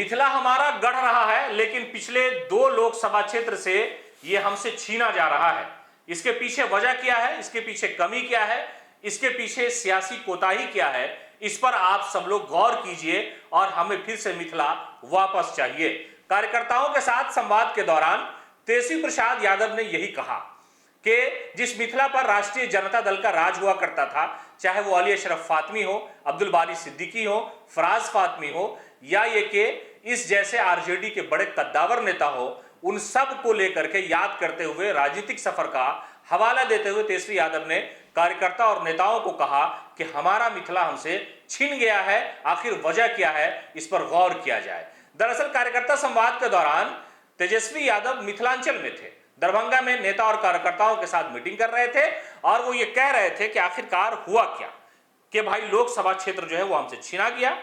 मिथिला हमारा गढ़ रहा है, लेकिन पिछले 2 लोकसभा क्षेत्र से ये हमसे छीना जा रहा है। इसके पीछे वजह क्या है, इसके पीछे कमी क्या है, इसके पीछे सियासी कोताही क्या है, इस पर आप सब लोग गौर कीजिए और हमें फिर से मिथिला वापस चाहिए। कार्यकर्ताओं के साथ संवाद के दौरान तेजस्वी प्रसाद यादव ने यही कहा कि जिस मिथिला पर राष्ट्रीय जनता दल का राज हुआ करता था, चाहे वो अली अशरफ फातमी हो, अब्दुल बारी सिद्दीकी हो, फराज फातमी हो, या ये कि इस जैसे आरजेडी के बड़े कद्दावर नेता हो, उन सब को लेकर के याद करते हुए राजनीतिक सफर का हवाला देते हुए तेजस्वी यादव ने कार्यकर्ता और नेताओं को कहा कि हमारा मिथिला हमसे छिन गया है, आखिर वजह क्या है, इस पर गौर किया जाए। दरअसल कार्यकर्ता संवाद के दौरान तेजस्वी यादव मिथिलांचल में थे, दरभंगा में नेता और कार्यकर्ताओं के साथ मीटिंग कर रहे थे और वो ये कह रहे थे कि आखिरकार हुआ क्या कि भाई लोकसभा क्षेत्र जो है वो हमसे छीना गया।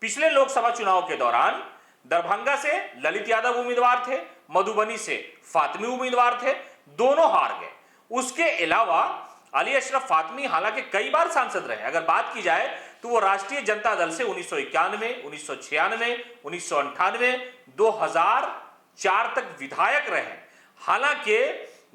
पिछले लोकसभा चुनाव के दौरान दरभंगा से ललित यादव उम्मीदवार थे, मधुबनी से फातमी उम्मीदवार थे, दोनों हार गए। उसके अलावा अली अशरफ फातमी हालांकि कई बार सांसद रहे। अगर बात की जाए तो वो राष्ट्रीय जनता दल से 1991, 1996, 1998, 2004 तक विधायक रहे। हालांकि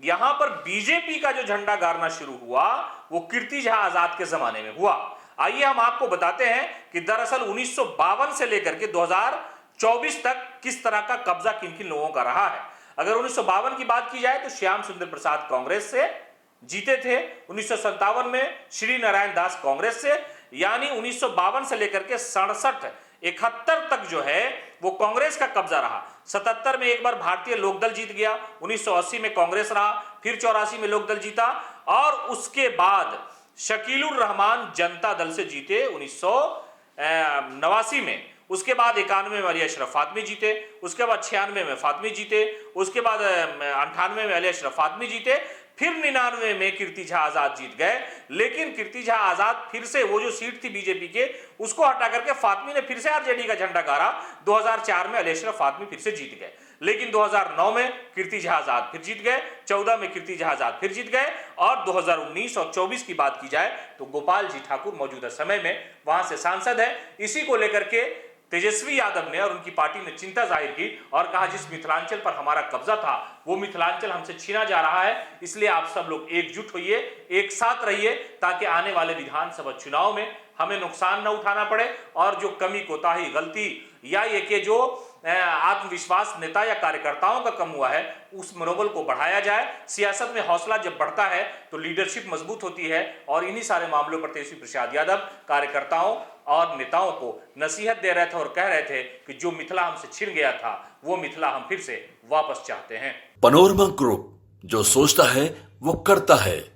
यहां पर बीजेपी का जो झंडा गाड़ना शुरू हुआ वो कीर्ति झा आजाद के जमाने में हुआ। आइए हम आपको बताते हैं कि दरअसल 1952 से लेकर के 2024 तक किस तरह का कब्जा किन किन लोगों का रहा है। अगर 1952 की बात की जाए तो श्याम सुंदर प्रसाद कांग्रेस से जीते थे, 1957 में श्री नारायण दास कांग्रेस से, यानी 1952 से लेकर के 67, 71 तक जो है वो कांग्रेस का कब्जा रहा। 77 में एक बार भारतीय लोकदल जीत गया, 1980 में कांग्रेस रहा, फिर 84 में लोकदल जीता और उसके बाद शकीलुर रहमान जनता दल से जीते 1989 में। उसके बाद 91 में अली अशरफ फातमी जीते, उसके बाद 96 में फातमी जीते, उसके बाद 98 में अली अशरफ फातमी जीते, फिर 99 में कीर्ति झा आजाद जीत गए। लेकिन कीर्ति झा आजाद फिर से वो जो सीट थी बीजेपी के उसको हटा करके फातमी ने फिर से आरजेडी का झंडा गाड़ा। 2004 में अली अशरफ फातमी फिर से जीत गए, लेकिन 2009 में कीर्ति झा आजाद फिर जीत गए, 14 में कीर्ति झा आजाद फिर जीत गए और 2019 और 24 की बात की जाए तो गोपाल जी ठाकुर मौजूदा समय में वहां से सांसद है। इसी को लेकर के तेजस्वी यादव ने और उनकी पार्टी ने चिंता जाहिर की और कहा जिस मिथिलांचल पर हमारा कब्जा था वो मिथिलांचल हमसे छीना जा रहा है, इसलिए आप सब लोग एकजुट होइए, एक साथ रहिए ताकि आने वाले विधानसभा चुनाव में हमें नुकसान न उठाना पड़े और जो कमी कोताही गलती या ये कि जो आत्मविश्वास नेता या कार्यकर्ताओं का कम हुआ है उस मनोबल को बढ़ाया जाए। सियासत में हौसला जब बढ़ता है तो लीडरशिप मजबूत होती है और इन्हीं सारे मामलों पर तेजस्वी प्रसाद यादव कार्यकर्ताओं और नेताओं को नसीहत दे रहे थे और कह रहे थे कि जो मिथिला हमसे छिन गया था वो मिथिला हम फिर से वापस चाहते हैं। पैनोरमा ग्रुप, जो सोचता है वो करता है।